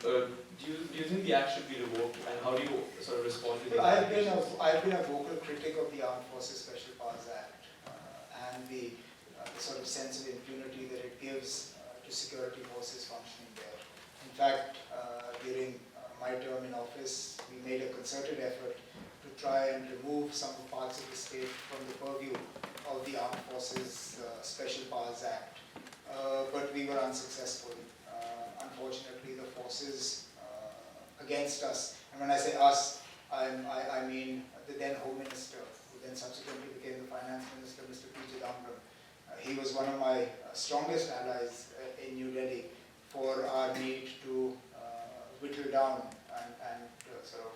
do you think the act should be revoked, and how do you sort of respond to these I've allegations? been a vocal critic of the Armed Forces Special Powers Act and the sort of sense of impunity that it gives to security forces functioning there. In fact, during my term in office, we made a concerted effort to try and remove some parts of the state from the purview of the Armed Forces Special Powers Act, but we were unsuccessful. Unfortunately, the forces against us, and when I say us, I mean the then Home Minister, who then subsequently became the Finance Minister, Mr. P. Chidambaram. He was one of my strongest allies in New Delhi for our need to whittle down and sort of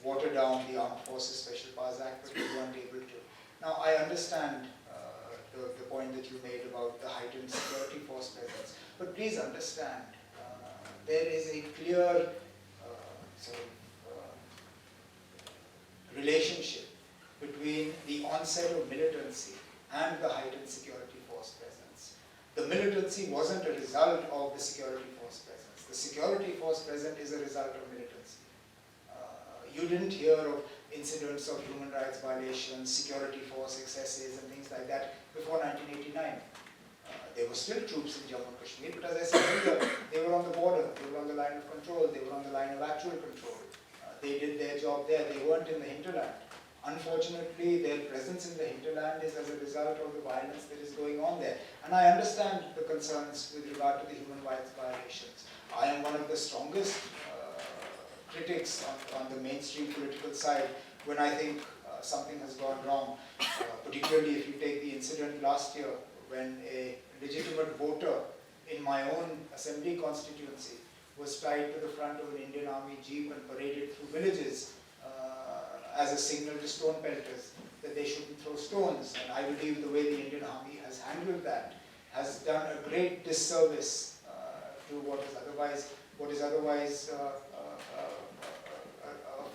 water down the Armed Forces Special Powers Act, but we weren't able to. Now, I understand the point that you made about the heightened security force presence, but please understand, there is a clear sort of relationship between the onset of militancy and the heightened security force presence. The militancy wasn't a result of the security force presence. The security force present is a result of militancy. You didn't hear of incidents of human rights violations, security force excesses and things like that before 1989. There were still troops in Jammu and Kashmir, but as I said earlier, they were on the border, they were on the line of control, they were on the line of actual control. They did their job there, they weren't in the hinterland. Unfortunately, their presence in the hinterland is as a result of the violence that is going on there. And I understand the concerns with regard to the human rights violations. I am one of the strongest critics on the mainstream political side when I think something has gone wrong, particularly if you take the incident last year when a legitimate voter in my own assembly constituency was tied to the front of an Indian Army jeep and paraded through villages as a signal to stone pelters that they shouldn't throw stones. And I believe the way the Indian Army has handled that has done a great disservice to what is otherwise a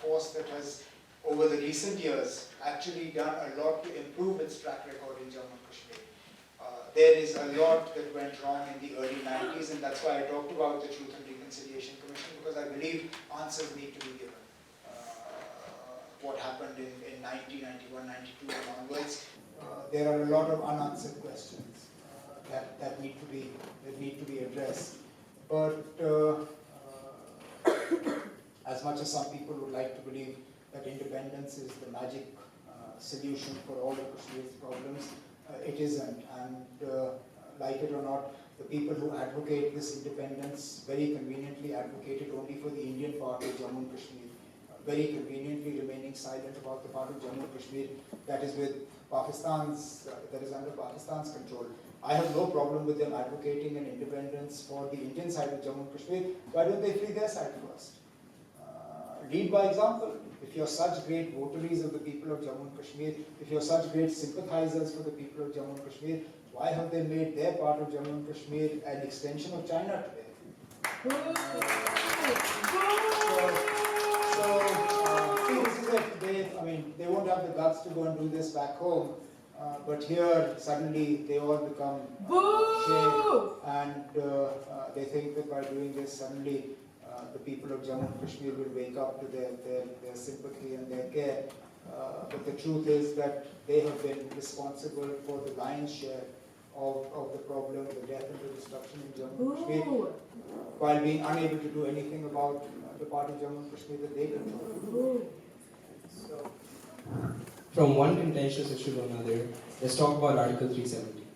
force that has, over the recent years, actually done a lot to improve its track record in Jammu and Kashmir. There is a lot that went wrong in the early 90s, and that's why I talked about the Truth and Reconciliation Commission, because I believe answers need to be given. What happened in 90, 91, 92 and onwards, there are a lot of unanswered questions that need to be addressed. But as much as some people would like to believe that independence is the magic solution for all of Kashmir's problems, it isn't. And like it or not, the people who advocate this independence very conveniently advocate it only for the Indian part of Jammu and Kashmir, very conveniently remaining silent about the part of Jammu and Kashmir that is with Pakistan's, that is under Pakistan's control. I have no problem with them advocating an independence for the Indian side of Jammu and Kashmir. Why don't they free their side first? Lead by example. If you're such great votaries of the people of Jammu and Kashmir, if you're such great sympathizers for the people of Jammu and Kashmir, why have they made their part of Jammu and Kashmir an extension of China today? See, this is it. They won't have the guts to go and do this back home, but here suddenly they all become shame, and they think that by doing this, suddenly the people of Jammu and Kashmir will wake up to their sympathy and their care. But the truth is that they have been responsible for the lion's share of the problem, the death and the destruction in Jammu and Kashmir, while being unable to do anything about the part of Jammu and Kashmir that they control. So, from one contentious issue to another, let's talk about Article 370.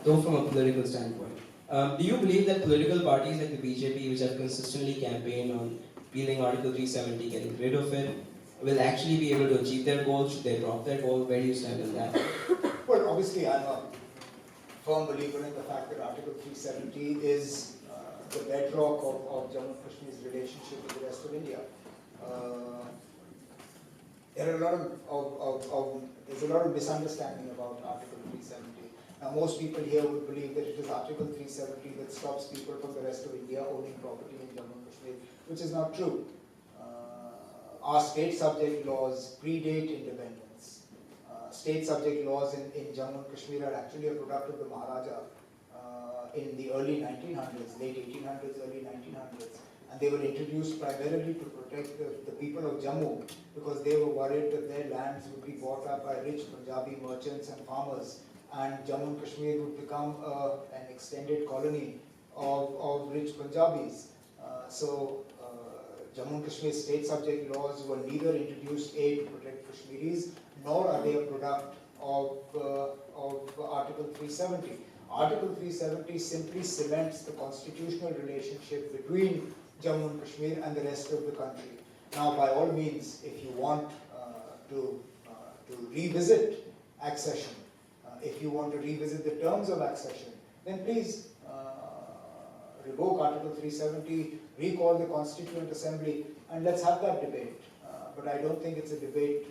Though from a political standpoint. Do you believe that political parties like the BJP, which have consistently campaigned on repealing Article 370, getting rid of it, will actually be able to achieve their goals? Should they drop their goal? Where do you stand on that? well, obviously, I'm a firm believer in the fact that Article 370 is the bedrock of Jammu and Kashmir's relationship with the rest of India. There are there's a lot of misunderstanding about Article 370. Now, most people here would believe that it is Article 370 that stops people from the rest of India owning property in Jammu and Kashmir, which is not true. Our state subject laws predate independence. State subject laws in Jammu and Kashmir are actually a product of the Maharaja in the early 1900s, late 1800s, early 1900s. and they were introduced primarily to protect the people of Jammu because they were worried that their lands would be bought up by rich Punjabi merchants and farmers, and Jammu and Kashmir would become an extended colony of rich Punjabis. Jammu and Kashmir state subject laws were neither introduced to protect Kashmiris, nor are they a product of Article 370. Article 370 simply cements the constitutional relationship between Jammu and Kashmir and the rest of the country. Now, by all means, if you want to revisit accession, if you want to revisit the terms of accession, then please revoke Article 370, recall the Constituent Assembly, and let's have that debate. But I don't think it's a debate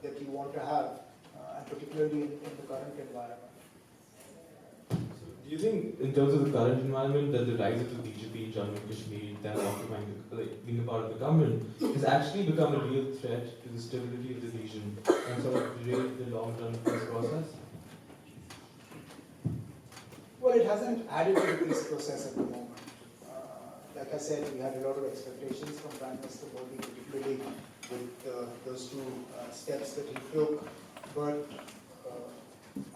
that you want to have, and particularly in the current environment. Do you think, in terms of the current environment, that the rise of the BJP in Jammu and Kashmir, then occupying, being a part of the government, has actually become a real threat to the stability of the region and sort of derail the long run of this process? Well, it hasn't added to the peace process at the moment. Like I said, we had a lot of expectations from Prime Minister Modi, particularly with those two steps that he took, but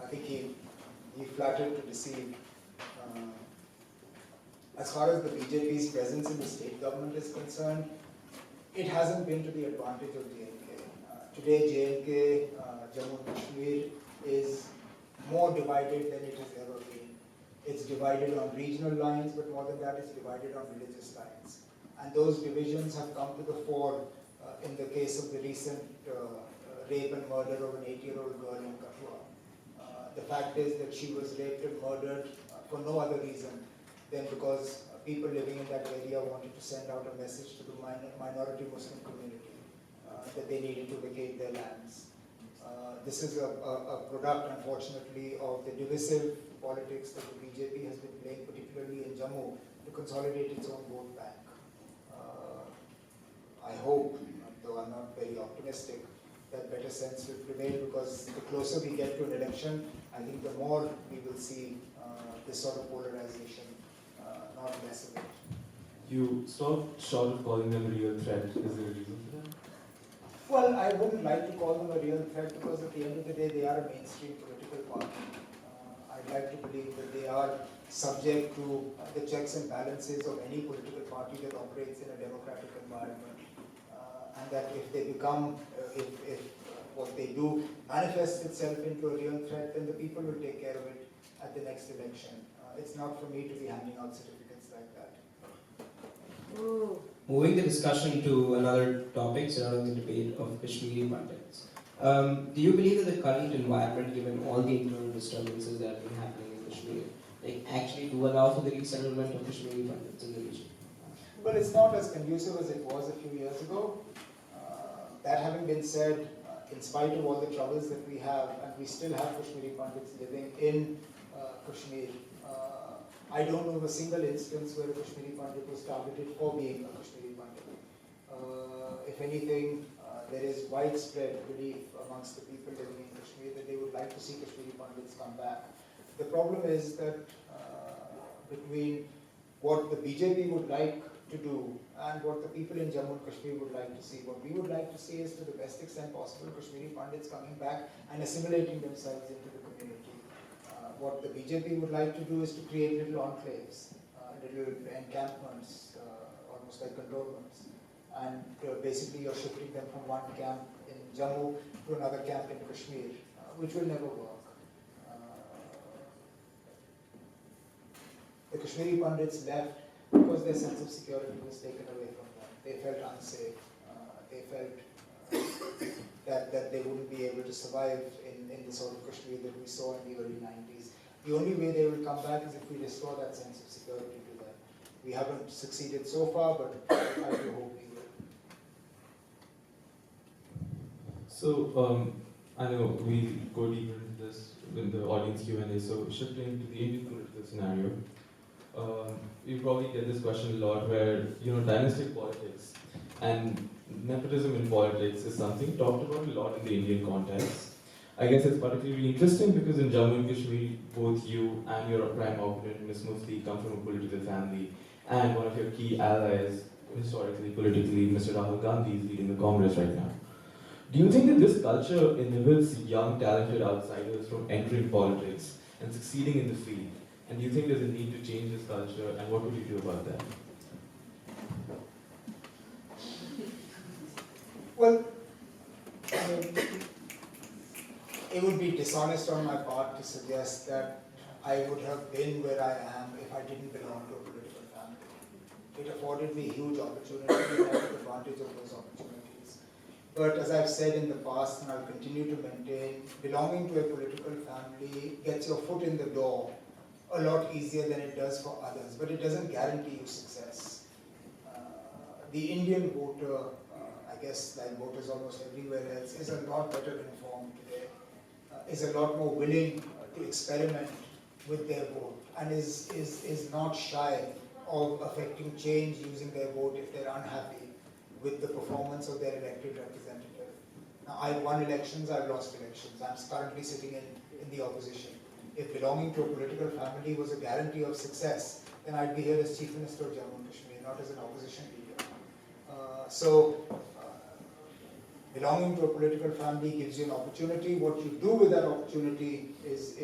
I think he flattered to deceive. As far as the BJP's presence in the state government is concerned, it hasn't been to the advantage of J&K. Today, J&K, Jammu and Kashmir, is more divided than it has ever been. It's divided on regional lines, but more than that, it's divided on religious lines. And those divisions have come to the fore in the case of the recent rape and murder of an 8-year-old girl in Kathua. The fact is that she was raped and murdered for no other reason than because people living in that area wanted to send out a message to the minority Muslim community that they needed to vacate their lands. This is a product, unfortunately, of the divisive politics that the BJP has been playing, particularly in Jammu, to consolidate its own vote bank. I hope, though I'm not very optimistic, that better sense will prevail, because the closer we get to an election, I think the more we will see this sort of polarization, not less of it. You stopped short of calling them a real threat. Is there a reason for that? Well, I wouldn't like to call them a real threat, because at the end of the day, they are a mainstream political party. I'd like to believe that they are subject to the checks and balances of any political party that operates in a democratic environment. And that if they become, if what they do manifests itself into a real threat, then the people will take care of it at the next election. It's not for me to be handing out certificates like that. Moving the discussion to another topic surrounding the debate of Kashmiri Pandits. Do you believe that the current environment, given all the internal disturbances that have been happening in Kashmir, actually do allow for the resettlement of Kashmiri Pandits in the region? Well, it's not as conducive as it was a few years ago. That having been said, in spite of all the troubles that we have, and we still have Kashmiri Pandits living in Kashmir, I don't know of a single instance where a Kashmiri Pandit was targeted for being a Kashmiri Pandit. If anything, there is widespread belief amongst the people living in Kashmir that they would like to see Kashmiri Pandits come back. The problem is that between what the BJP would like to do and what the people in Jammu and Kashmir would like to see, what we would like to see is, to the best extent possible, Kashmiri Pandits coming back and assimilating themselves into the community. What the BJP would like to do is to create little enclaves, little encampments, almost like cantonments. And basically you're shifting them from one camp in Jammu to another camp in Kashmir, which will never work. The Kashmiri Pandits left because their sense of security was taken away from them. They felt unsafe. They felt that they wouldn't be able to survive in the sort of Kashmir that we saw in the early 90s. The only way they will come back is if we restore that sense of security to them. We haven't succeeded so far, but I do hope we will. So, I know we go deeper into this in the audience Q&A, so shifting to the Indian political scenario, we probably get this question a lot where, dynastic politics and nepotism in politics is something talked about a lot in the Indian context. I guess it's particularly interesting because in Jammu and Kashmir, both you and your prime opponent, Ms. Mufti, come from a political family. and one of your key allies, historically, politically, Mr. Rahul Gandhi, is leading the Congress right now. Do you think that this culture inhibits young, talented outsiders from entering politics and succeeding in the field? And do you think there's a need to change this culture, and what would you do about that? Well, I mean, it would be dishonest on my part to suggest that I would have been where I am if I didn't belong to a political family. It afforded me huge opportunities and I took advantage of those opportunities. But as I've said in the past, and I'll continue to maintain, belonging to a political family gets your foot in the door a lot easier than it does for others, but it doesn't guarantee you success. The Indian voter, I guess like voters almost everywhere else, is a lot better informed today, is a lot more willing to experiment with their vote, and is not shy of affecting change using their vote if they're unhappy with the performance of their elected representative. Now, I've won elections, I've lost elections. I'm currently sitting in the opposition. If belonging to a political family was a guarantee of success, then I'd be here as Chief Minister of Jammu and Kashmir, not as an opposition leader. Belonging to a political family gives you an opportunity. What you do with that opportunity is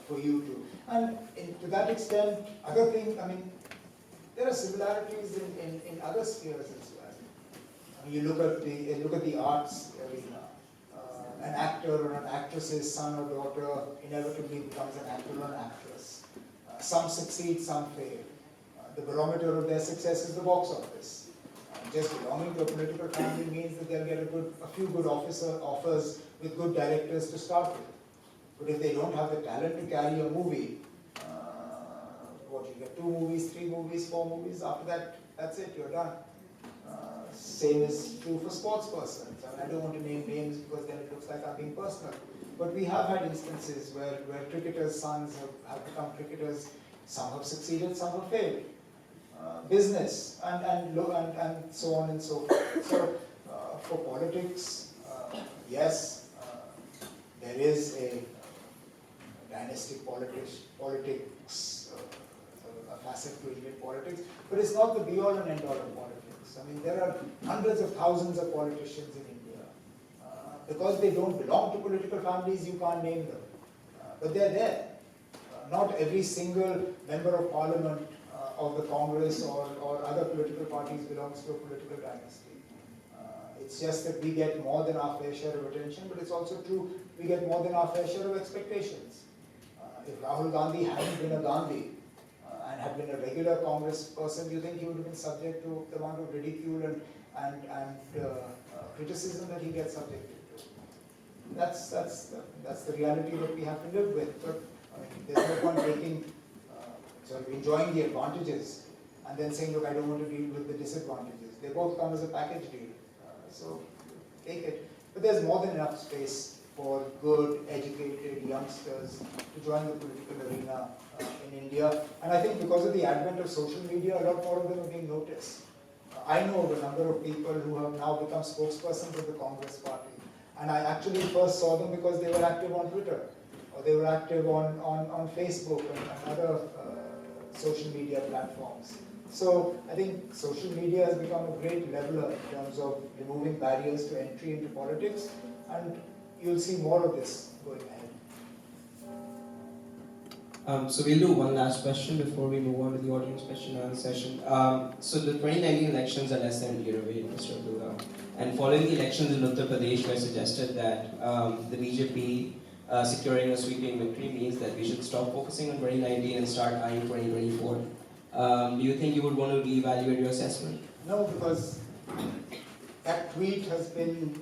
for you to. And to that extent, other things, I mean, there are similarities in other spheres as well. I mean, you look at the arts arena. An actor or an actress's son or daughter inevitably becomes an actor or an actress. Some succeed, some fail. The barometer of their success is the box office. Just belonging to a political family means that they'll get a few good offers with good directors to start with. But if they don't have the talent to carry a movie, you get 2 movies, 3 movies, 4 movies, after that, that's it, you're done. Same is true for sports persons. I mean, I don't want to name names because then it looks like I'm being personal. But we have had instances where cricketers' sons have become cricketers. Some have succeeded, some have failed. Business and so on and so forth. So for politics, yes, there is a dynastic politics, a facet to Indian politics, but it's not the be-all and end-all of politics. I mean, there are hundreds of thousands of politicians in India. Because they don't belong to political families, you can't name them. But they're there. Not every single member of parliament of the Congress or other political parties belongs to a political dynasty. It's just that we get more than our fair share of attention, but it's also true we get more than our fair share of expectations. If Rahul Gandhi hadn't been a Gandhi, and had been a regular Congress person, do you think he would have been subject to the amount of ridicule and criticism that he gets subjected to? That's the reality that we have to live with. But I mean, there's no point enjoying the advantages and then saying, look, I don't want to deal with the disadvantages. They both come as a package deal. So take it. But there's more than enough space for good, educated youngsters to join the political arena in India. And I think because of the advent of social media, a lot more of them are being noticed. I know of a number of people who have now become spokespersons of the Congress party. And I actually first saw them because they were active on Twitter, or they were active on Facebook and other social media platforms. So I think social media has become a great leveler in terms of removing barriers to entry into politics, and you'll see more of this going ahead. So we'll do one last question before we move on to the audience question and answer session. So the 2019 elections are less than a year away, Mr. Abdullah. And following the elections in Uttar Pradesh, I suggested that the BJP securing a sweeping victory means that we should stop focusing on 2019 and start eyeing 2024. Do you think you would want to reevaluate your assessment? No, because that tweet has been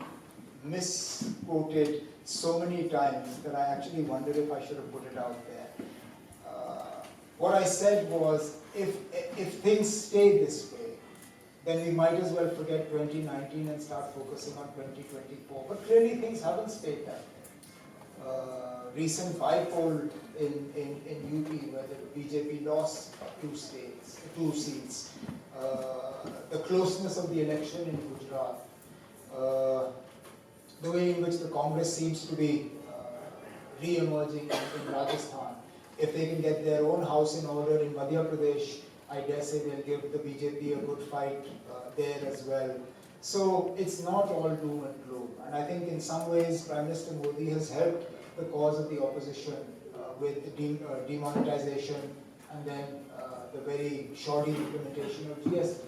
misquoted so many times that I actually wonder if I should have put it out there. What I said was, if things stay this way, then we might as well forget 2019 and start focusing on 2024. But clearly things haven't stayed that way. Recent by-poll in UP, where the BJP lost 2 seats. The closeness of the election in Gujarat. The way in which the Congress seems to be re-emerging in Rajasthan. If they can get their own house in order in Madhya Pradesh, I dare say they'll give the BJP a good fight there as well. So it's not all doom and gloom. And I think in some ways Prime Minister Modi has helped the cause of the opposition with the demonetization and then the very shoddy implementation of GST.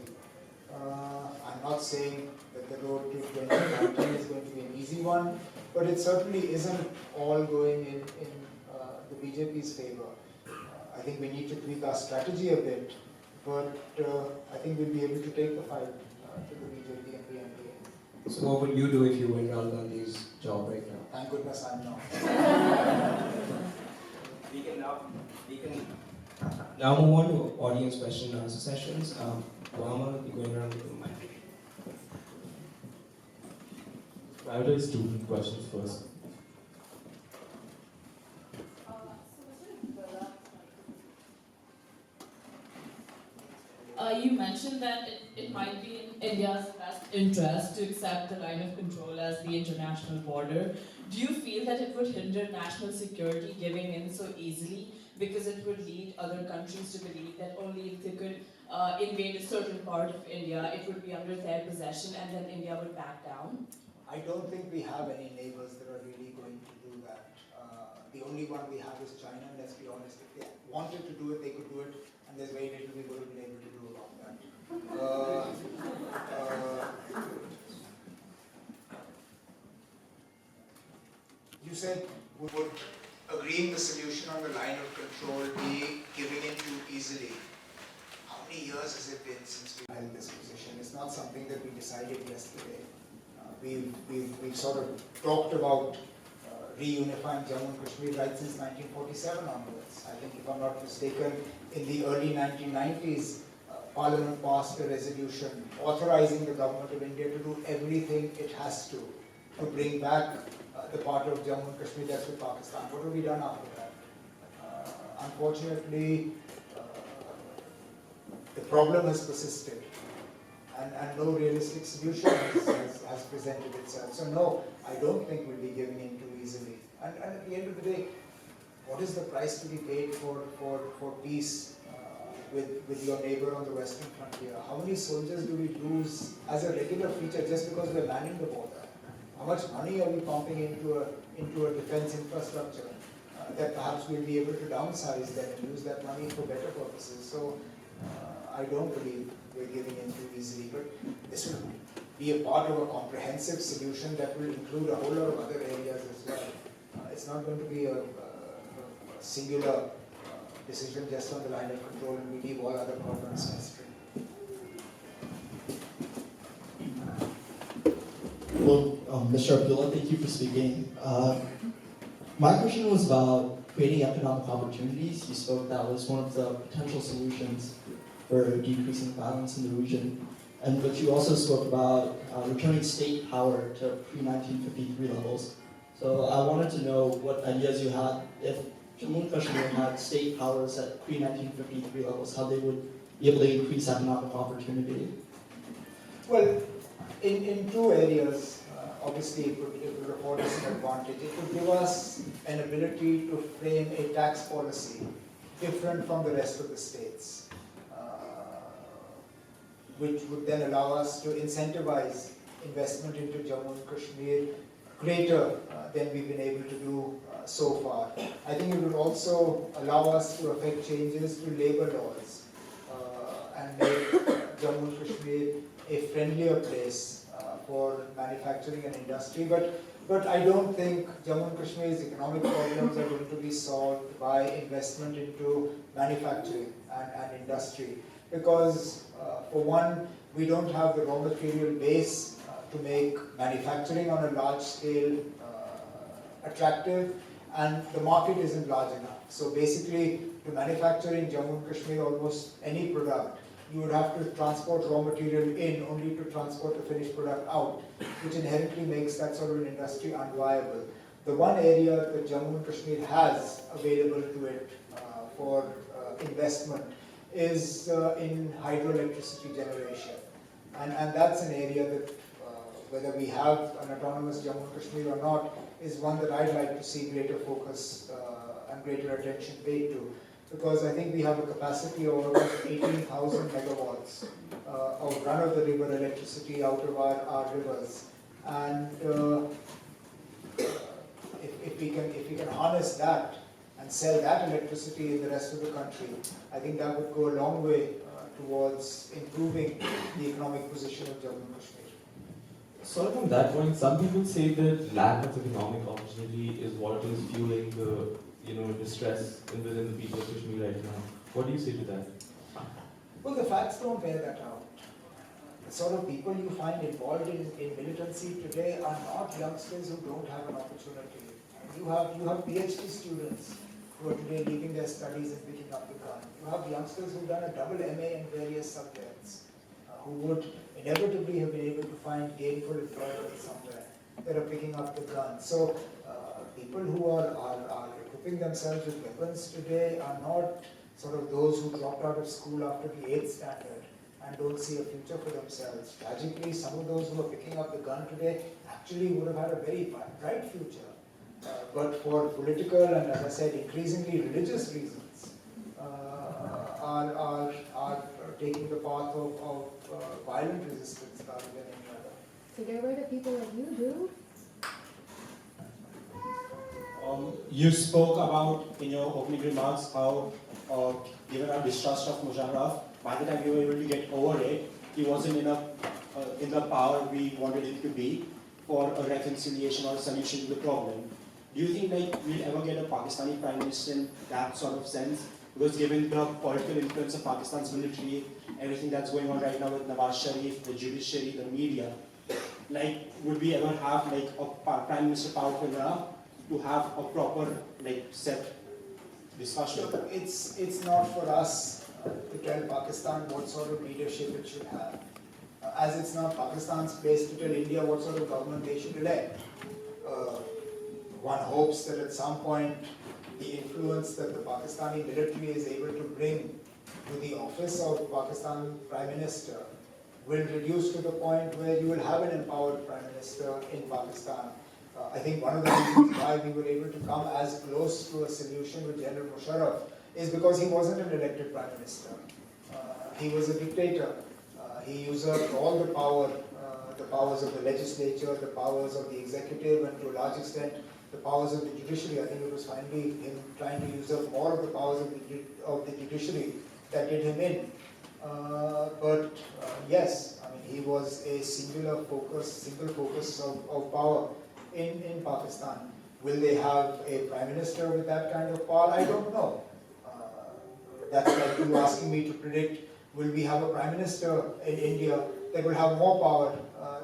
I'm not saying that the road to 2019 is going to be an easy one, but it certainly isn't all going in the BJP's favor. I think we need to tweak our strategy a bit, but I think we'll be able to take the fight to the BJP and the NDA. So what would you do if you win Rahul Gandhi's job right now? Thank goodness I'm not. We can now move on to audience question and answer sessions. Omar will be going around with the mic. Prioritize student questions first. You mentioned that it might be in India's best interest to accept the line of control as the international border. Do you feel that it would hinder national security giving in so easily, because it would lead other countries to believe that only if they could invade a certain part of India, it would be under their possession and then India would back down? I don't think we have any neighbors that are really going to do that. The only one we have is China, and let's be honest, if they wanted to do it, they could do it, and there's very little we would have been able to do about that. You said would agreeing the solution on the line of control be giving in too easily? How many years has it been since we held this position? It's not something that we decided yesterday. We've sort of talked about reunifying Jammu and Kashmir right since 1947 onwards. I think, if I'm not mistaken, in the early 1990s, Parliament passed a resolution authorizing the government of India to do everything it has to bring back the part of Jammu and Kashmir that's with Pakistan. What have we done after that? Unfortunately, the problem has persisted, and no realistic solution has presented itself. So no, I don't think we'll be giving in too easily. And at the end of the day, what is the price to be paid for peace with your neighbor on the western frontier? How many soldiers do we lose as a regular feature just because we're manning the border? How much money are we pumping into a defense infrastructure that perhaps we'll be able to downsize that and use that money for better purposes? So I don't believe we're giving in too easily, but this will be a part of a comprehensive solution that will include a whole lot of other areas as well. It's not going to be a singular decision just on the line of control, and we leave all other problems mystery. Well, Mr. Abdullah, thank you for speaking. My question was about creating economic opportunities. You spoke that was one of the potential solutions for decreasing violence in the region. But you also spoke about returning state power to pre-1953 levels. So I wanted to know what ideas you had if Jammu and Kashmir had state powers at pre-1953 levels, how they would be able to increase economic opportunity. Well, in two areas, obviously it would afford us an advantage. It would give us an ability to frame a tax policy different from the rest of the states, which would then allow us to incentivize investment into Jammu and Kashmir greater than we've been able to do so far. I think it would also allow us to affect changes to labor laws and make Jammu and Kashmir a friendlier place for manufacturing and industry. But I don't think Jammu and Kashmir's economic problems are going to be solved by investment into manufacturing and industry. Because for one, we don't have the raw material base to make manufacturing on a large scale attractive, and the market isn't large enough. So basically, to manufacture in Jammu and Kashmir almost any product, you would have to transport raw material in only to transport the finished product out, which inherently makes that sort of an industry unviable. The one area that Jammu and Kashmir has available to it for investment is in hydroelectricity generation. And that's an area that, whether we have an autonomous Jammu and Kashmir or not, is one that I'd like to see greater focus and greater attention paid to. because I think we have a capacity of about 18,000 megawatts of run-of-the-river electricity out of our rivers. And if we can harness that and sell that electricity in the rest of the country, I think that would go a long way towards improving the economic position of Jammu and Kashmir. Sort of on that point, some people say that lack of economic opportunity is what is fueling the distress within the people of Kashmir right now. What do you say to that? Well, the facts don't bear that out. The sort of people you find involved in militancy today are not youngsters who don't have an opportunity. You have PhD students who are today leaving their studies and picking up the gun. You have youngsters who've done a double MA in various subjects, who would inevitably have been able to find gainful employment somewhere, that are picking up the gun. So people who are equipping themselves with weapons today are not sort of those who dropped out of school after the 8th standard and don't see a future for themselves. Tragically, some of those who are picking up the gun today actually would have had a very bright future. But for political and, as I said, increasingly religious reasons, are taking the path of violent resistance rather than any other. So get rid of people like you do? You spoke about in your opening remarks how, given our distrust of Musharraf, by the time we were able to get over it, he wasn't in the power we wanted him to be for a reconciliation or a solution to the problem. Do you think we'll ever get a Pakistani prime minister in that sort of sense? Because given the political influence of Pakistan's military, everything that's going on right now with Nawaz Sharif, the judiciary, the media, would we ever have a prime minister powerful enough to have a proper set discussion? Look, it's not for us to tell Pakistan what sort of leadership it should have. As it's not Pakistan's place to tell India what sort of government they should elect. One hopes that at some point the influence that the Pakistani military is able to bring to the office of Pakistan Prime Minister will reduce to the point where you will have an empowered Prime Minister in Pakistan. I think one of the reasons why we were able to come as close to a solution with General Musharraf is because he wasn't an elected Prime Minister. He was a dictator. He usurped all the powers of the legislature, the powers of the executive, and to a large extent, the powers of the judiciary. I think it was finally him trying to usurp more of the powers of the judiciary that did him in. But yes, I mean, he was a single focus of power in Pakistan. Will they have a prime minister with that kind of power? I don't know. That's like you asking me to predict, will we have a prime minister in India that will have more power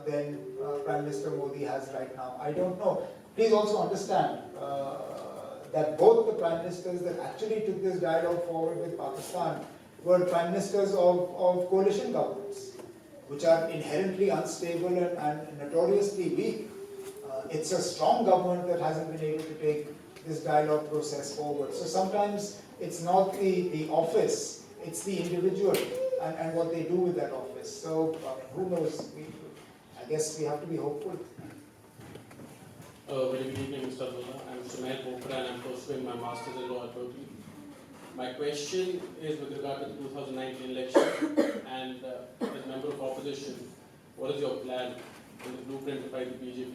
than Prime Minister Modi has right now? I don't know. Please also understand that both the prime ministers that actually took this dialogue forward with Pakistan were prime ministers of coalition governments, which are inherently unstable and notoriously weak. It's a strong government that hasn't been able to take this dialogue process forward. So sometimes it's not the office, it's the individual and what they do with that office. So who knows? I guess we have to be hopeful. Very good evening, Mr. Abdullah. I'm Sumail Bopra and I'm pursuing my Master's in Law at Berkeley. My question is with regard to the 2019 election and as a member of opposition, what is your plan in the blueprint to fight the BJP?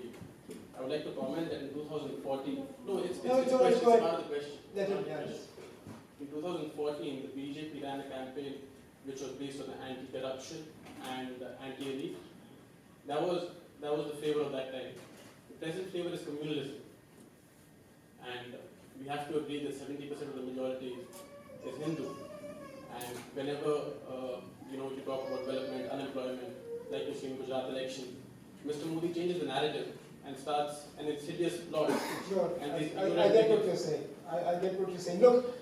I would like to comment that in 2014, it's part of the question. In 2014, the BJP ran a campaign which was based on anti-corruption and anti-elite. That was the flavor of that time. The present flavor is communalism. And we have to agree that 70% of the majority is Hindu. And whenever you talk about development, unemployment, like you see in Gujarat election, Mr. Modi changes the narrative and starts an insidious plot. Sure, And I get what you're saying. I get what you're saying. Look,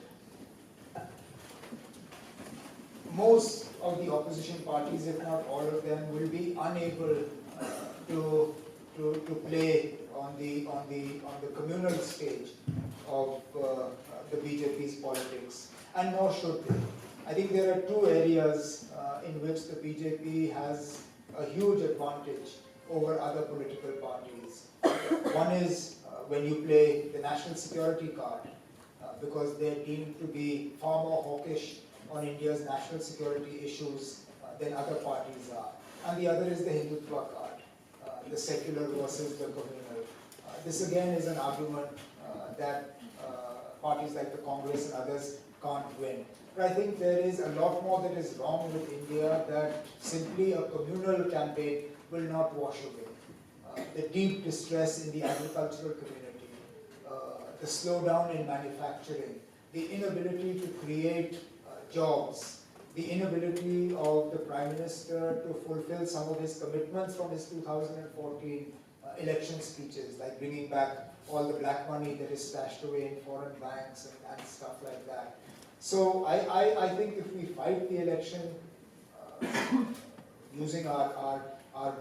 most of the opposition parties, if not all of them, will be unable to play on the communal stage of the BJP's politics, and nor should they. I think there are two areas in which the BJP has a huge advantage over other political parties. One is when you play the national security card. because they're deemed to be far more hawkish on India's national security issues than other parties are. And the other is the Hindutva card, the secular versus the communal. This again is an argument that parties like the Congress and others can't win. But I think there is a lot more that is wrong with India that simply a communal campaign will not wash away. The deep distress in the agricultural community, the slowdown in manufacturing, the inability to create jobs, the inability of the Prime Minister to fulfill some of his commitments from his 2014 election speeches, like bringing back all the black money that is stashed away in foreign banks and stuff like that. So I think if we fight the election using our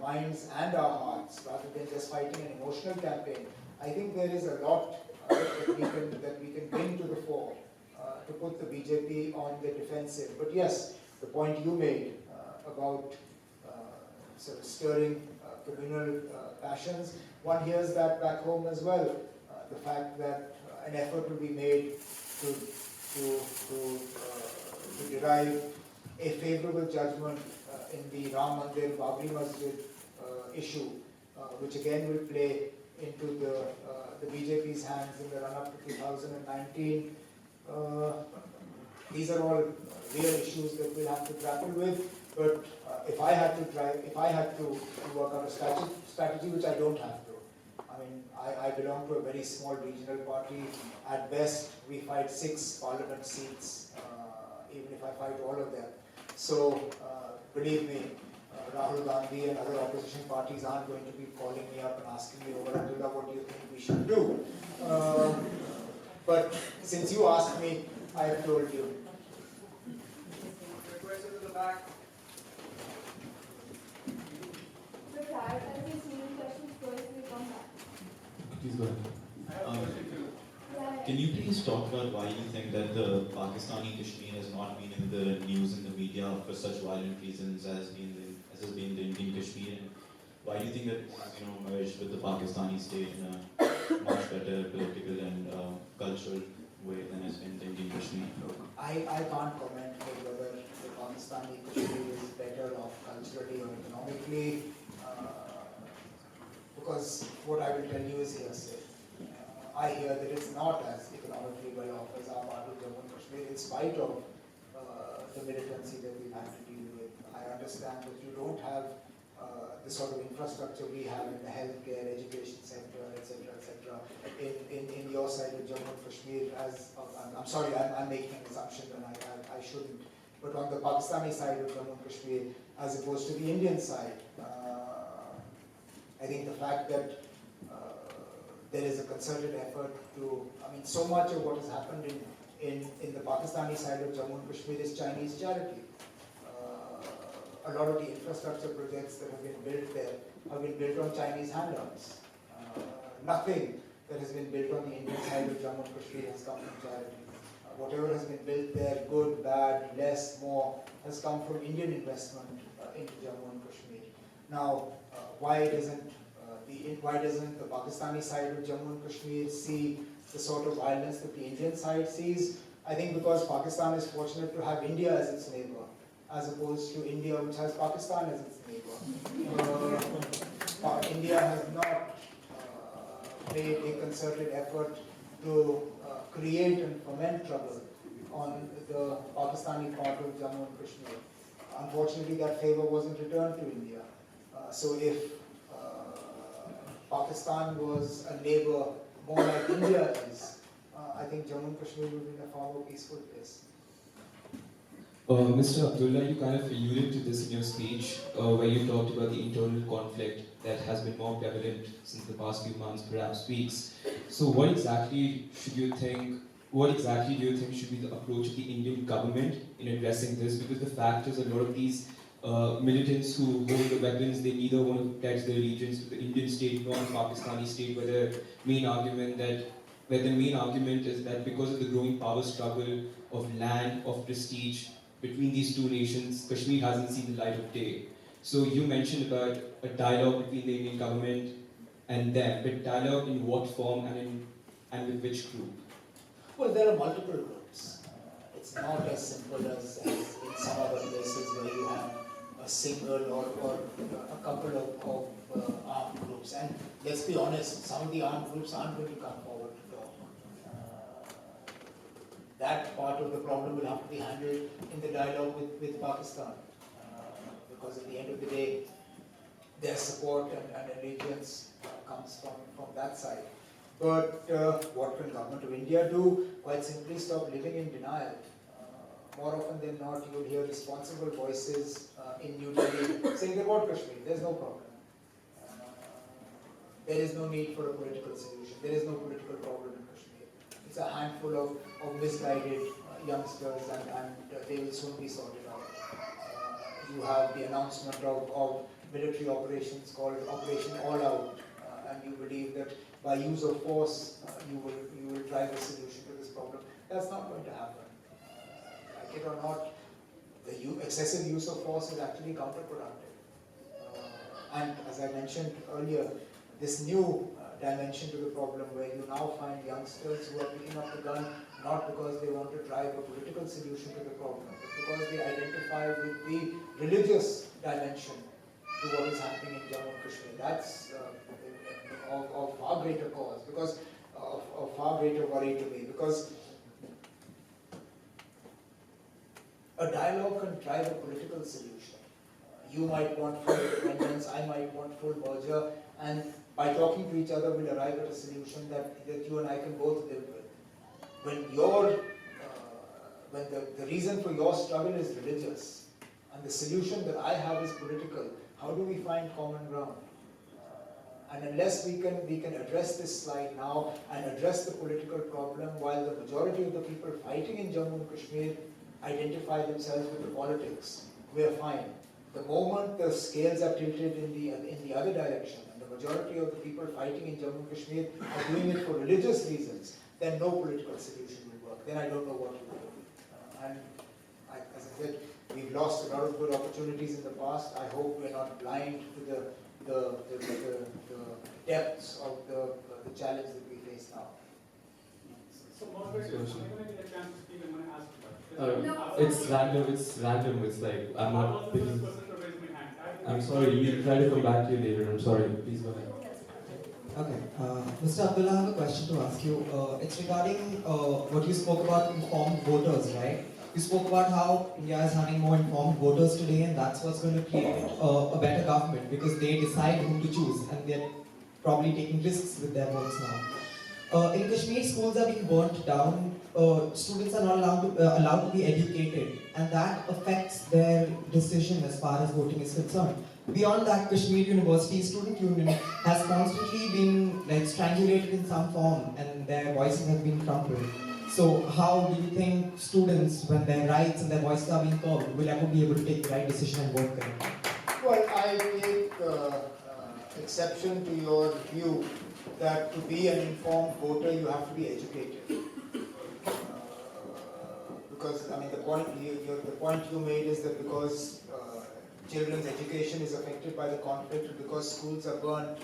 minds and our hearts rather than just fighting an emotional campaign, I think there is a lot that we can bring to the fore to put the BJP on the defensive. But yes, the point you made about sort of stirring communal passions, one hears that back home as well. The fact that an effort will be made to derive a favorable judgment in the Ram Mandir Babri Masjid issue, which again will play into the BJP's hands in the run-up to 2019. These are all real issues that we'll have to grapple with. But if I had to work out a strategy, which I don't have to. I mean, I belong to a very small regional party. At best, we fight 6 parliament seats, even if I fight all of them. So, believe me, Rahul Gandhi and other opposition parties aren't going to be calling me up and asking me, over Abdullah, what do you think we should do? But since you asked me, I have told you. Question to the back. So prioritizing senior questions first, we come back. Please go ahead. I have a question too. Can you please talk about why you think that the Pakistani Kashmir has not been in the news in the media for such violent reasons as has been the Indian Kashmir, and why do you think that it has merged with the Pakistani state in a much better political and cultural way than has been the Indian Kashmir? I can't comment on whether the Pakistani Kashmir is better off culturally or economically, because what I will tell you is hearsay. I hear that it's not as economically well off as our part of Jammu and Kashmir, in spite of the militancy that we've had to deal with. I understand that you don't have the sort of infrastructure we have in the healthcare, education sector, etc., etc. In your side of Jammu and Kashmir, I'm sorry, I'm making an assumption and I shouldn't. But on the Pakistani side of Jammu and Kashmir, as opposed to the Indian side, I think the fact that there is a concerted effort to, so much of what has happened in the Pakistani side of Jammu and Kashmir is Chinese charity. A lot of the infrastructure projects that have been built there have been built on Chinese handouts. Nothing that has been built on the Indian side of Jammu and Kashmir has come from charity. Whatever has been built there, good, bad, less, more, has come from Indian investment into Jammu and Kashmir. Now, why doesn't the Pakistani side of Jammu and Kashmir see the sort of violence that the Indian side sees? I think because Pakistan is fortunate to have India as its neighbor, as opposed to India, which has Pakistan as its neighbor. India has not made a concerted effort to create and foment trouble on the Pakistani part of Jammu and Kashmir. Unfortunately, that favor wasn't returned to India. So if Pakistan was a neighbor more like India is, I think Jammu and Kashmir would be in a far more peaceful place. Mr. Abdullah, you kind of alluded to this in your speech, where you talked about the internal conflict that has been more prevalent since the past few months, perhaps weeks. So what exactly do you think should be the approach of the Indian government in addressing this? Because the fact is, a lot of these militants who hold the weapons, they neither want to pledge their allegiance to the Indian state nor the Pakistani state, where the main argument is that because of the growing power struggle of land, of prestige between these two nations, Kashmir hasn't seen the light of day. So you mentioned about a dialogue between the Indian government and them, but dialogue in what form and with which group? Well, there are multiple groups. It's not as simple as in some other places where you have a single or a couple of armed groups. And let's be honest, some of the armed groups aren't going to come forward to talk. That part of the problem will have to be handled in the dialogue with Pakistan. Because at the end of the day, their support and allegiance comes from that side. But what can government of India do? Quite simply stop living in denial. More often than not, you will hear responsible voices in New Delhi saying, "They want Kashmir, there's no problem. There is no need for a political solution. There is no political problem in Kashmir. It's a handful of misguided youngsters and they will soon be sorted out." You have the announcement of military operations called Operation All Out, and you believe that by use of force you will drive a solution to this problem. That's not going to happen. Like it or not, the excessive use of force is actually counterproductive. And as I mentioned earlier, this new dimension to the problem where you now find youngsters who are picking up the gun not because they want to drive a political solution to the problem, but because they identify with the religious dimension to what is happening in Jammu and Kashmir. That's of far greater cause, because of far greater worry to me, because a dialogue can drive a political solution. You might want full independence, I might want full merger, and by talking to each other we'll arrive at a solution that you and I can both live with. When the reason for your struggle is religious, and the solution that I have is political, how do we find common ground? And unless we can address this slide now and address the political problem, while the majority of the people fighting in Jammu and Kashmir identify themselves with the politics, we are fine. The moment the scales are tilted in the other direction, and the majority of the people fighting in Jammu and Kashmir are doing it for religious reasons, then no political solution will work. Then I don't know what to do. As I said, we've lost a lot of good opportunities in the past. I hope we're not blind to the depths of the challenge that we face now. So, moderator, I'm going to get a chance to speak. I'm going to ask you that. It's random. It's like I'm I not was the picking. first person to raise my hand. I'm sorry. We'll try to come back to you later. I'm sorry. Please go ahead. Okay, Mr. Abdullah, I have a question to ask you. It's regarding what you spoke about informed voters, right? You spoke about how India is having more informed voters today, and that's what's going to create a better government because they decide whom to choose, and they're probably taking risks with their votes now. In Kashmir, schools are being burnt down. Students are not allowed to be educated, and that affects their decision as far as voting is concerned. Beyond that, Kashmir University Student Union has constantly been strangulated in some form, and their voices have been crumpled. So how do you think students, when their rights and their voices are being curbed, will ever be able to take the right decision and vote correctly? Well, I take exception to your view that to be an informed voter you have to be educated. Because I mean the point you made is that because children's education is affected by the conflict, and because schools are burned,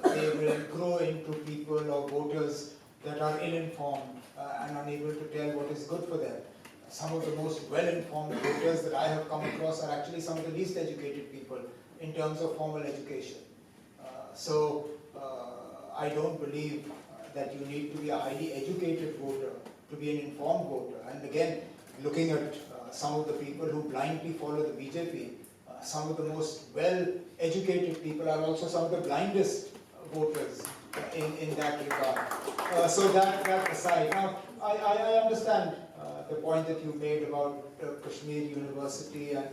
they will grow into people or voters that are ill-informed and unable to tell what is good for them. Some of the most well-informed voters that I have come across are actually some of the least educated people in terms of formal education. So I don't believe that you need to be a highly educated voter to be an informed voter. And again, looking at some of the people who blindly follow the BJP, some of the most well-educated people are also some of the blindest voters in that regard. So that aside, now I understand the point that you made about Kashmir University and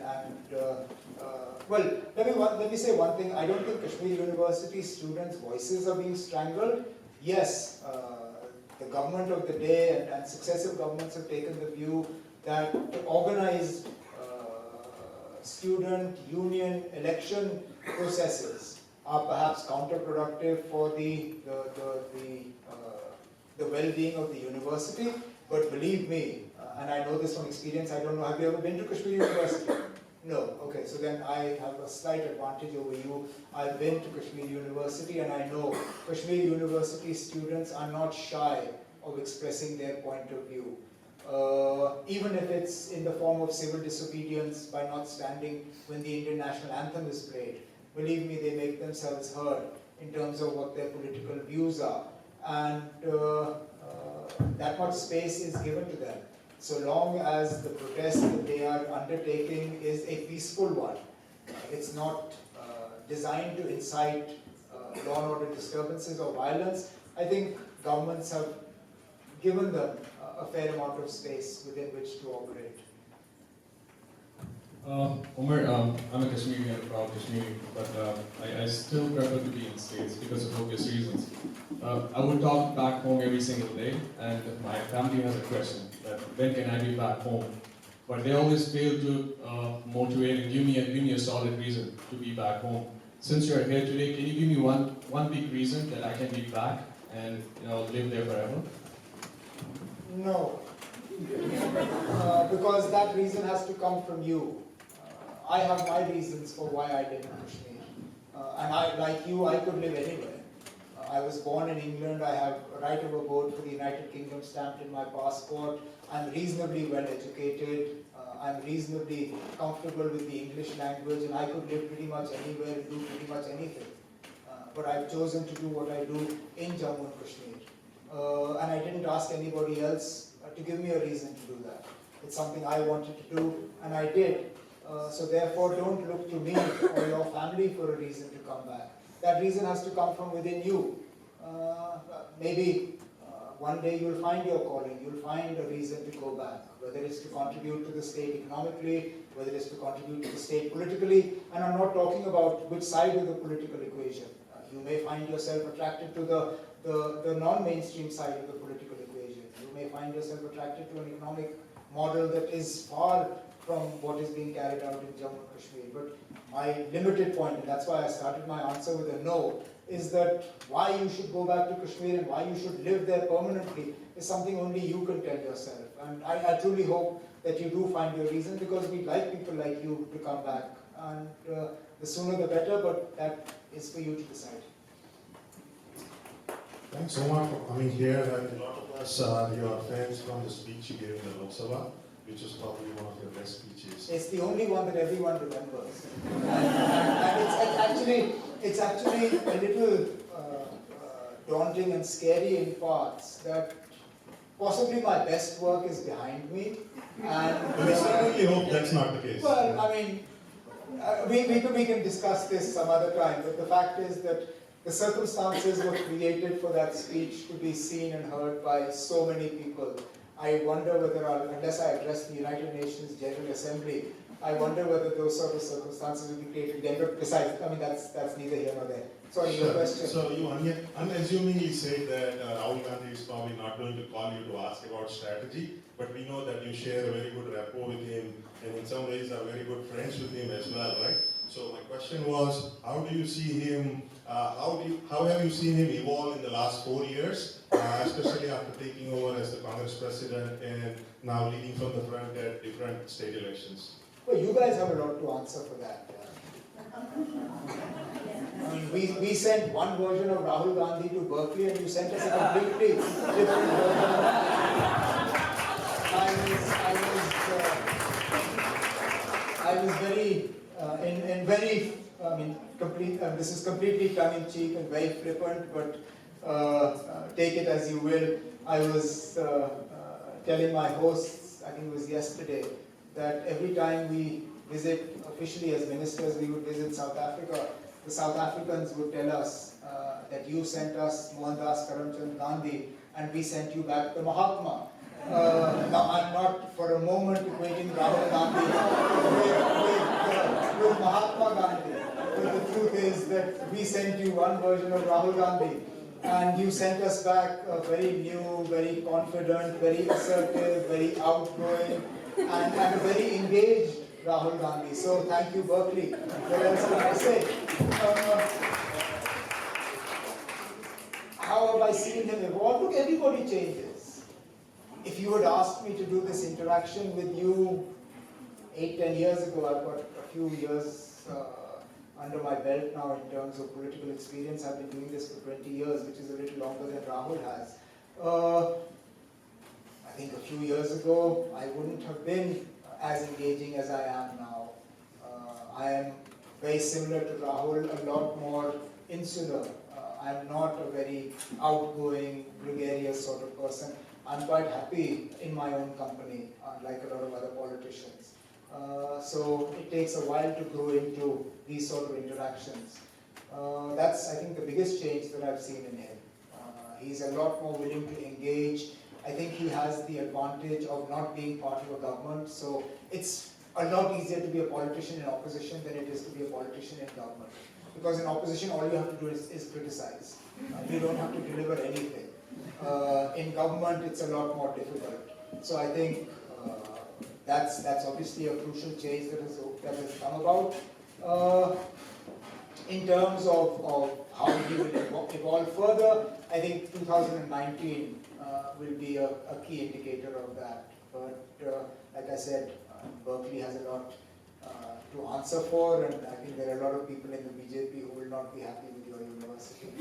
well, let me say one thing. I don't think Kashmir University students' voices are being strangled. Yes, the government of the day and successive governments have taken the view that to organize student union election processes are perhaps counterproductive for the well-being of the university. But believe me, and I know this from experience, I don't know, have you ever been to Kashmir University? No. Okay, so then I have a slight advantage over you. I've been to Kashmir University and I know Kashmir University students are not shy of expressing their point of view. Even if it's in the form of civil disobedience by not standing when the Indian national anthem is played. Believe me, they make themselves heard in terms of what their political views are. And that much space is given to them. So long as the protest that they are undertaking is a peaceful one, it's not designed to incite law and order disturbances or violence, I think governments have given them a fair amount of space within which to operate. Omar, I'm a Kashmiri and a proud Kashmiri, but I still prefer to be in States because of obvious reasons. I would talk back home every single day, and my family has a question that when can I be back home? But they always fail to motivate and give me a solid reason to be back home. Since you're here today, can you give me one big reason that I can be back and live there forever? No, because that reason has to come from you. I have my reasons for why I live in Kashmir. And like you, I could live anywhere. I was born in England, I have a right of abode for the United Kingdom stamped in my passport. I'm reasonably well educated, I'm reasonably comfortable with the English language, and I could live pretty much anywhere and do pretty much anything. But I've chosen to do what I do in Jammu and Kashmir. And I didn't ask anybody else to give me a reason to do that. It's something I wanted to do, and I did. So therefore, don't look to me or your family for a reason to come back. That reason has to come from within you. Maybe one day you'll find your calling, you'll find a reason to go back, whether it's to contribute to the state economically, whether it's to contribute to the state politically, and I'm not talking about which side of the political equation. You may find yourself attracted to the non-mainstream side of the political equation. You may find yourself attracted to an economic model that is far from what is being carried out in Jammu and Kashmir. But my limited point, and that's why I started my answer with a no, is that why you should go back to Kashmir and why you should live there permanently is something only you can tell yourself. And I truly hope that you do find your reason, because we'd like people like you to come back. And the sooner the better, but that is for you to decide. Thanks, Omar, for coming here. And a lot of us are your fans from the speech you gave in the Lok Sabha, which was probably one of your best speeches. It's the only one that everyone remembers. And it's actually a little daunting and scary in parts that possibly my best work is behind me. And we certainly hope that's not the case. Well, I mean, we can discuss this some other time, but the fact is that the circumstances were created for that speech to be seen and heard by so many people. I wonder whether, unless I address the United Nations General Assembly, I wonder whether those sort of circumstances will be created again. But besides, I mean, that's neither here nor there. Sorry, your question. So you unassumingly said that Rahul Gandhi is probably not going to call you to ask about strategy, but we know that you share a very good rapport with him, and in some ways are very good friends with him as well, right? So my question was, how do you see him? How have you seen him evolve in the last 4 years, especially after taking over as the Congress president and now leading from the front at different state elections? Well, you guys have a lot to answer for that. I mean, we sent one version of Rahul Gandhi to Berkeley, and you sent us a completely different version. I was very, this is completely tongue-in-cheek and very flippant, but take it as you will. I was telling my hosts, I think it was yesterday, that every time we visit officially as ministers, we would visit South Africa, the South Africans would tell us that you sent us Mohandas Karamchand Gandhi and we sent you back the Mahatma. Now, I'm not for a moment equating Rahul Gandhi with Mahatma Gandhi, but the truth is that we sent you one version of Rahul Gandhi, and you sent us back a very new, very confident, very assertive, very outgoing, and a very engaged Rahul Gandhi. So thank you, Berkeley. What else can I say? How have I seen him evolve? Look, everybody changes. If you had asked me to do this interaction with you 8-10 years ago, I've got a few years under my belt now in terms of political experience. I've been doing this for 20 years, which is a little longer than Rahul has. think a few years ago, I wouldn't have been as engaging as I am now. I am very similar to Rahul, a lot more insular. I'm not a very outgoing, gregarious sort of person. I'm quite happy in my own company, like a lot of other politicians. So it takes a while to grow into these sort of interactions. That's, I think, the biggest change that I've seen in him. He's a lot more willing to engage. I think he has the advantage of not being part of a government, so it's a lot easier to be a politician in opposition than it is to be a politician in government. Because in opposition, all you have to do is criticize. You don't have to deliver anything. In government, it's a lot more difficult. So I think that's obviously a crucial change that has come about. In terms of how he will evolve further, I think 2019 will be a key indicator of that. But like I said, Berkeley has a lot to answer for, and I think there are a lot of people in the BJP who will not be happy with your university.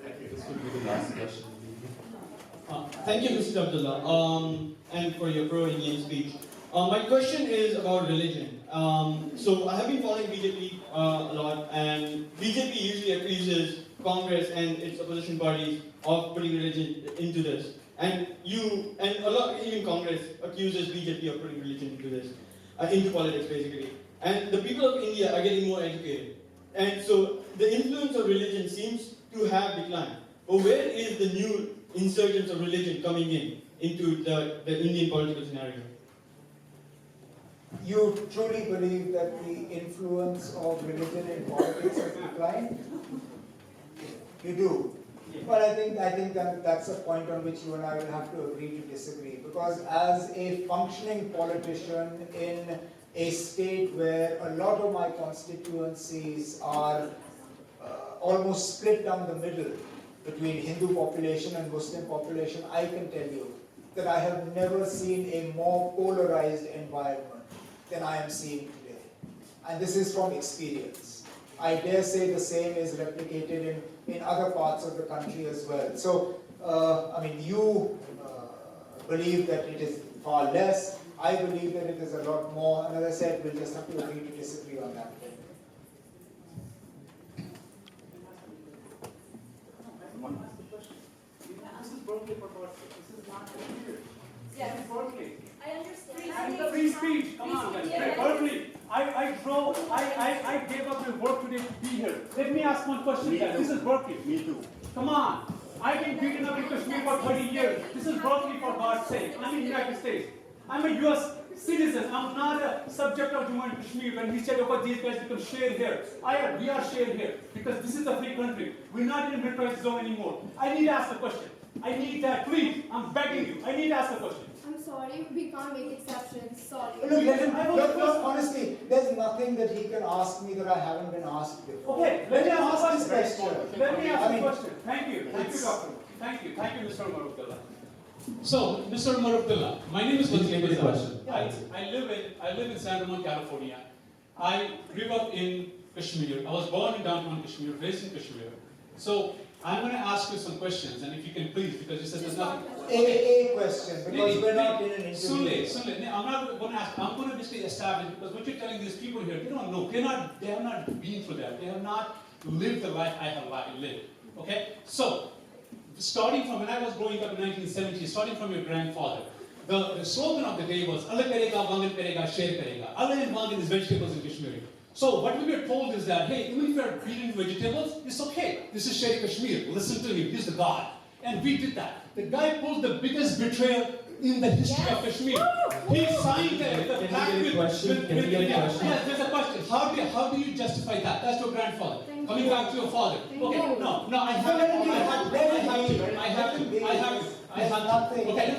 Thank you. This will be the last question. Thank you, Mr. Abdullah, and for your pro-Indian speech. My question is about religion. So I have been following BJP a lot, and BJP usually accuses Congress and its opposition parties of putting religion into this. And even Congress accuses BJP of putting religion into this, into politics basically. And the people of India are getting more educated. And so the influence of religion seems to have declined. But where is the new insurgence of religion coming into the Indian political scenario? You truly believe that the influence of religion in politics has declined? You do. Well, I think that's a point on which you and I will have to agree to disagree. Because as a functioning politician in a state where a lot of my constituencies are almost split down the middle between Hindu population and Muslim population, I can tell you that I have never seen a more polarized environment than I am seeing today. And this is from experience. I dare say the same is replicated in other parts of the country as well. So, I mean, you believe that it is far less. I believe that it is a lot more. And as I said, we'll just have to agree to disagree on that. This is Berkeley for God's sake. This is not here. Yes. This is Berkeley. I understand. And the free speech. Come on, guys. Berkeley. I gave up my work today to be here. Let me ask one question, guys. This is Berkeley. Me too. Come on. I've been beaten up in Kashmir for 30 years. This is Berkeley for God's sake. I'm in the United States. I'm a US citizen. I'm not a subject of Jammu and Kashmir. When he said, oh, these guys become shared here. We are shared here because this is a free country. We're not in a militarized zone anymore. I need to ask a question. I need that, please. I'm begging you. I need to ask a question. I'm sorry, we can't make exceptions. Sorry. Look, honestly, there's nothing that he can ask me that I haven't been asked before. Okay, let me ask this question. Let me ask a question. Thank you. Thank you, doctor. Thank you. Thank you, Mr. Omar Abdullah. So, Mr. Omar Abdullah, my name is Please question. I live in San Ramon, California. I grew up in Kashmir. I was born in downtown Kashmir, raised in Kashmir. So, I'm going to ask you some questions, and if you can please, because you said there's nothing. A question, because we're not in an interview. I'm not going to ask. I'm going to basically establish, because what you're telling these people here, they don't know. They have not been through that. They have not lived the life I have lived. Okay? So, starting from when I was growing up in 1970, starting from your grandfather, the slogan of the day was, Allah karega, wangan karega, share karega. Allah and wangan is vegetables in Kashmiri. So what we were told is that, hey, even if you're eating vegetables, it's okay. This is Sher Kashmir. Listen to him. He's the God. And we did that. The guy pulled the biggest betrayal in the history of Kashmir. He signed the pact with... Yes, there's a question. How do you justify that? That's your grandfather. Coming back to your father. Okay, no, I have to. Okay,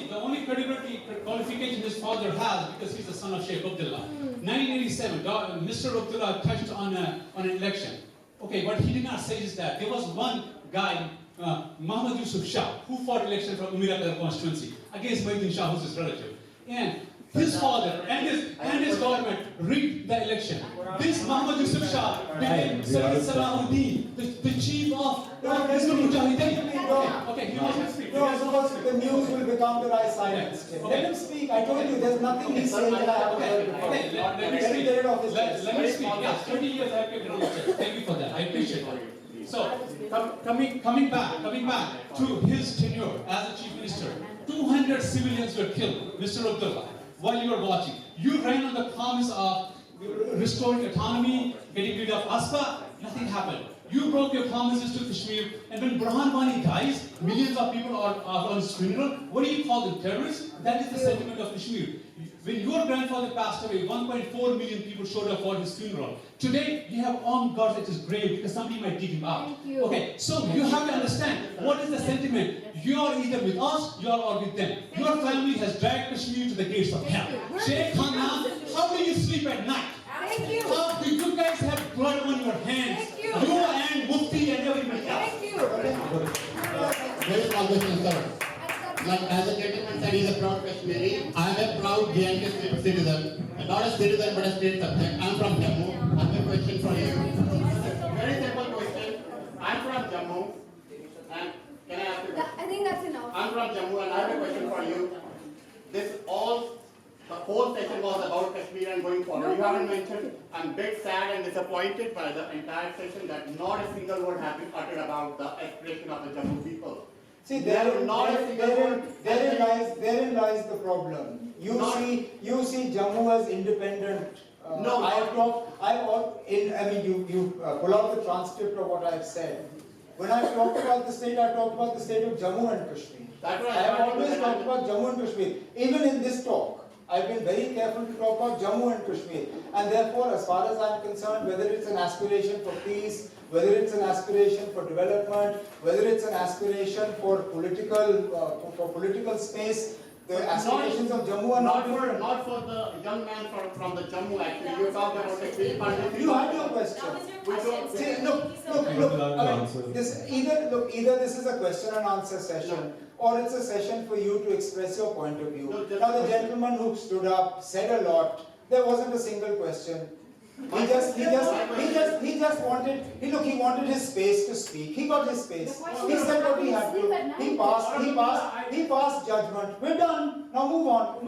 the only credibility qualification his father has, because he's the son of Sheikh Abdullah. 1987, Mr. Abdullah touched on an election. Okay, what he did not say is that there was one guy, Muhammad Yusuf Shah, who fought election from Umirapur constituency against Muhyiddin Shah, who's his relative. and his father and his government rigged the election. This Muhammad Yusuf Shah became Sayyid Salahuddin, the chief of Hizbul Mujahideen. Okay, he wants to speak. No, because the news will become that I silenced him. Let him speak. I told you, there's nothing he's saying that I haven't heard before. Okay, let me Let him get it off his chest. Let me speak. Yes, 20 years I have kept it on my chest. Thank you for that. I appreciate it. So, coming back to his tenure as a chief minister, 200 civilians were killed, Mr. Abdullah, while you were watching. You ran on the promise of restoring autonomy, getting rid of ASPA, nothing happened. You broke your promises to Kashmir, and when Burhan Wani dies, millions of people are on his funeral. What do you call them, terrorists? That is the sentiment of Kashmir. When your grandfather passed away, 1.4 million people showed up for his funeral. Today, you have armed guards at his grave because somebody might dig him out. Okay, so you have to understand what is the sentiment. You are either with us, you are or with them. Your family has dragged Kashmir to the gates of hell. Sheikh Khanna, how do you sleep at night? Thank you. How do you guys have blood on your hands? Thank you. You and Mufti and everybody else. Thank you. Very small question, sir. Like as a gentleman said, he's a proud Kashmiri. I am a proud JNK citizen. Not a citizen, but a state subject. I'm from Jammu. I have a question for you. Very simple question. I'm from Jammu. And can I ask you? I think that's enough. I'm from Jammu, and I have a question for you. The whole session was about Kashmir and going forward. You haven't mentioned, I'm a bit sad and disappointed by the entire session that not a single word has been uttered about the aspiration of the Jammu people. See, therein lies the problem. You see Jammu as independent. No, you pull out the transcript of what I've said. When I talked about the state, I talked about the state of Jammu and Kashmir. I have always talked about Jammu and Kashmir. Even in this talk, I've been very careful to talk about Jammu and Kashmir. And therefore, as far as I'm concerned, whether it's an aspiration for peace, whether it's an aspiration for development, whether it's an aspiration for political space, the aspirations of Jammu are not for the young man from the Jammu actually. You talked about the big country. You had your question. Either this is a question and answer session, or it's a session for you to express your point of view. Now the gentleman who stood up said a lot. There wasn't a single question. He wanted his space to speak. He got his space. He said what he had to. He passed judgment. We're done. Now move on.